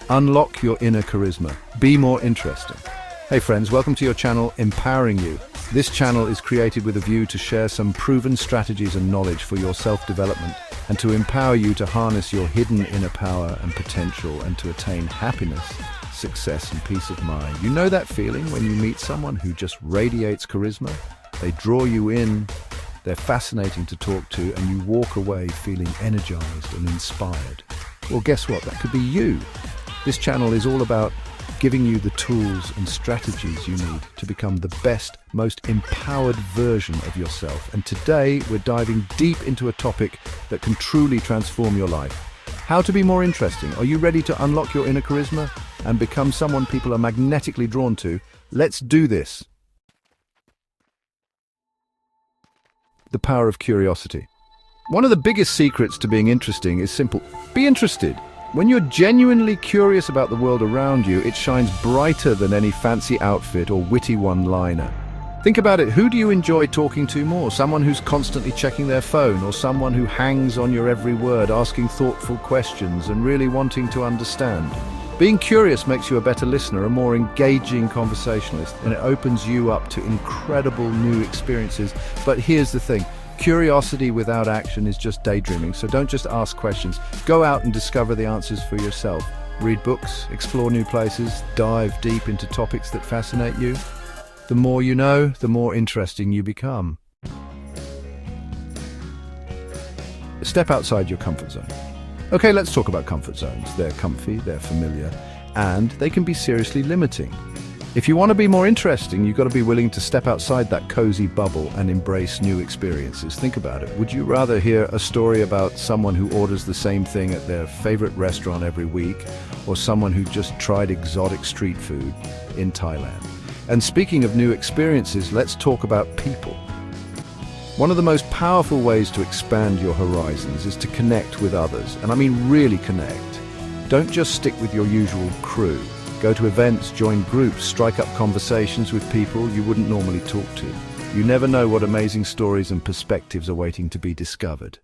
Unlock your inner charisma. Be more interesting. Hey friends, welcome to your channel, Empowering You. This channel is created with a view to share some proven strategies and knowledge for your self-development and to empower you to harness your hidden inner power and potential and to attain happiness, success and peace of mind. You know that feeling when you meet someone who just radiates charisma? They draw you in, they're fascinating to talk to, and you walk away feeling energized and inspired. Well, guess what? That could be you. This channel is all about giving you the tools and strategies you need to become the best, most empowered version of yourself. And today we're diving deep into a topic that can truly transform your life. How to be more interesting. Are you ready to unlock your inner charisma and become someone people are magnetically drawn to? Let's do this. The power of curiosity. One of the biggest secrets to being interesting is simple. Be interested. When you're genuinely curious about the world around you, it shines brighter than any fancy outfit or witty one-liner. Think about it. Who do you enjoy talking to more? Someone who's constantly checking their phone, or someone who hangs on your every word, asking thoughtful questions and really wanting to understand? Being curious makes you a better listener, a more engaging conversationalist, and it opens you up to incredible new experiences. But here's the thing. Curiosity without action is just daydreaming, so don't just ask questions. Go out and discover the answers for yourself. Read books, explore new places, dive deep into topics that fascinate you. The more you know, the more interesting you become. Step outside your comfort zone. Okay, let's talk about comfort zones. They're comfy, they're familiar, and they can be seriously limiting. If you want to be more interesting, you've got to be willing to step outside that cozy bubble and embrace new experiences. Think about it. Would you rather hear a story about someone who orders the same thing at their favorite restaurant every week, or someone who just tried exotic street food in Thailand? And speaking of new experiences, let's talk about people. One of the most powerful ways to expand your horizons is to connect with others. And I mean really connect. Don't just stick with your usual crew. Go to events, join groups, strike up conversations with people you wouldn't normally talk to. You never know what amazing stories and perspectives are waiting to be discovered.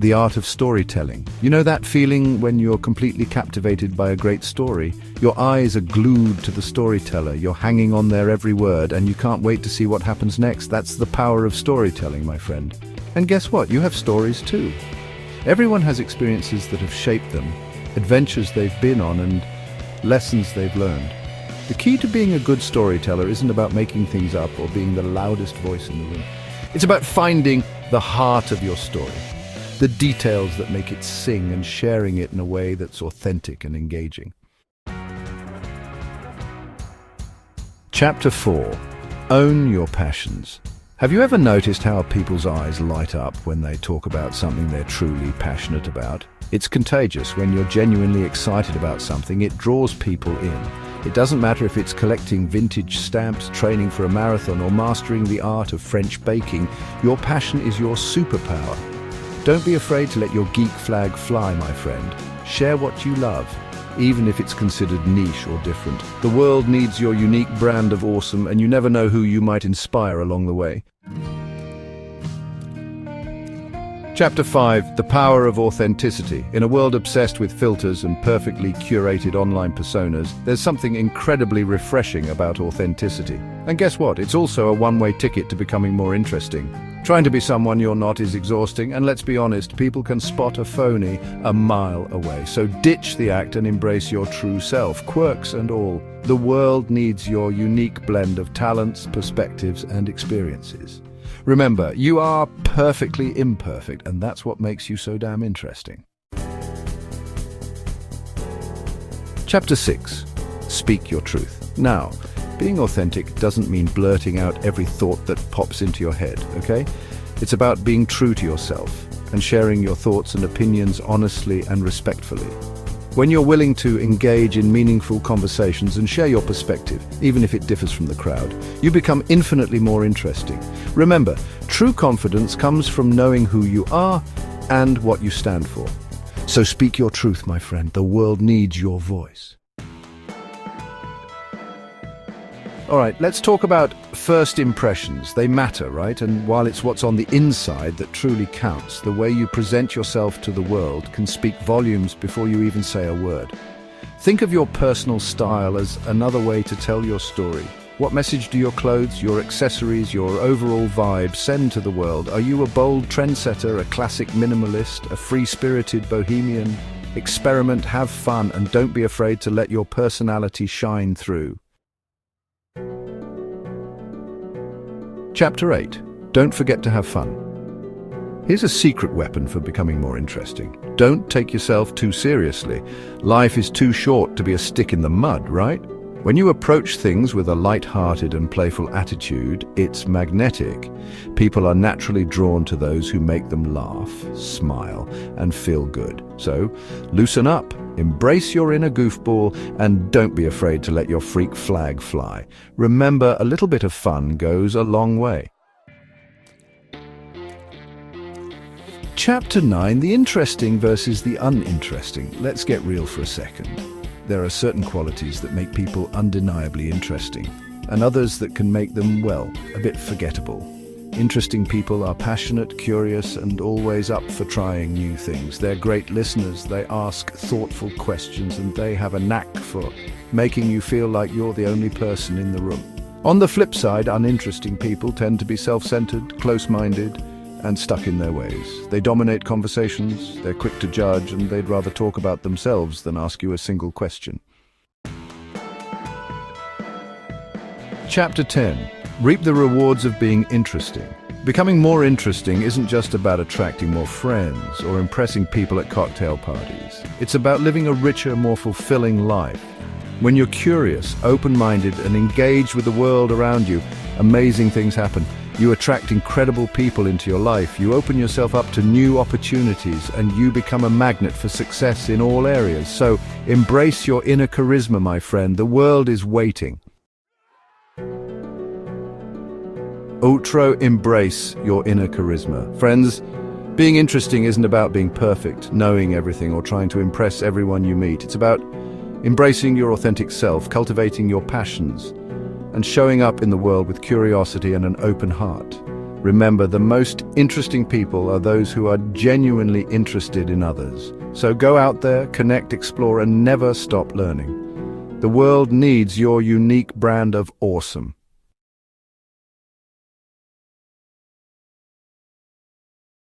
The art of storytelling. You know that feeling when you're completely captivated by a great story? Your eyes are glued to the storyteller, you're hanging on their every word, and you can't wait to see what happens next. That's the power of storytelling, my friend. And guess what? You have stories too. Everyone has experiences that have shaped them, adventures they've been on, and lessons they've learned. The key to being a good storyteller isn't about making things up or being the loudest voice in the room. It's about finding the heart of your story, the details that make it sing, and sharing it in a way that's authentic and engaging. Chapter 4. Own your passions. Have you ever noticed how people's eyes light up when they talk about something they're truly passionate about? It's contagious. When you're genuinely excited about something, it draws people in. It doesn't matter if it's collecting vintage stamps, training for a marathon, or mastering the art of French baking. Your passion is your superpower. Don't be afraid to let your geek flag fly, my friend. Share what you love, even if it's considered niche or different. The world needs your unique brand of awesome, and you never know who you might inspire along the way. Chapter 5. The power of authenticity. In a world obsessed with filters and perfectly curated online personas, there's something incredibly refreshing about authenticity. And guess what? It's also a one-way ticket to becoming more interesting. Trying to be someone you're not is exhausting, and let's be honest, people can spot a phony a mile away. So ditch the act and embrace your true self, quirks and all. The world needs your unique blend of talents, perspectives, and experiences. Remember, you are perfectly imperfect, and that's what makes you so damn interesting. Chapter 6. Speak your truth. Now, being authentic doesn't mean blurting out every thought that pops into your head, okay? It's about being true to yourself and sharing your thoughts and opinions honestly and respectfully. When you're willing to engage in meaningful conversations and share your perspective, even if it differs from the crowd, you become infinitely more interesting. Remember, true confidence comes from knowing who you are and what you stand for. So speak your truth, my friend. The world needs your voice. All right, let's talk about first impressions. They matter, right? And while it's what's on the inside that truly counts, the way you present yourself to the world can speak volumes before you even say a word. Think of your personal style as another way to tell your story. What message do your clothes, your accessories, your overall vibe send to the world? Are you a bold trendsetter, a classic minimalist, a free-spirited bohemian? Experiment, have fun, and don't be afraid to let your personality shine through. Chapter 8. Don't forget to have fun. Here's a secret weapon for becoming more interesting. Don't take yourself too seriously. Life is too short to be a stick in the mud, right? When you approach things with a light-hearted and playful attitude, it's magnetic. People are naturally drawn to those who make them laugh, smile, and feel good. So, loosen up, embrace your inner goofball, and don't be afraid to let your freak flag fly. Remember, a little bit of fun goes a long way. Chapter 9, the interesting versus the uninteresting. Let's get real for a second. There are certain qualities that make people undeniably interesting, and others that can make them, well, a bit forgettable. Interesting people are passionate, curious, and always up for trying new things. They're great listeners, they ask thoughtful questions, and they have a knack for making you feel like you're the only person in the room. On the flip side, uninteresting people tend to be self-centered, close-minded, and stuck in their ways. They dominate conversations, they're quick to judge, and they'd rather talk about themselves than ask you a single question. Chapter 10. Reap the rewards of being interesting. Becoming more interesting isn't just about attracting more friends or impressing people at cocktail parties. It's about living a richer, more fulfilling life. When you're curious, open-minded, and engaged with the world around you, amazing things happen. You attract incredible people into your life, you open yourself up to new opportunities, and you become a magnet for success in all areas. So, embrace your inner charisma, my friend. The world is waiting. Embrace your inner charisma. Friends, being interesting isn't about being perfect, knowing everything, or trying to impress everyone you meet. It's about embracing your authentic self, cultivating your passions, and showing up in the world with curiosity and an open heart. Remember, the most interesting people are those who are genuinely interested in others. So go out there, connect, explore, and never stop learning. The world needs your unique brand of awesome.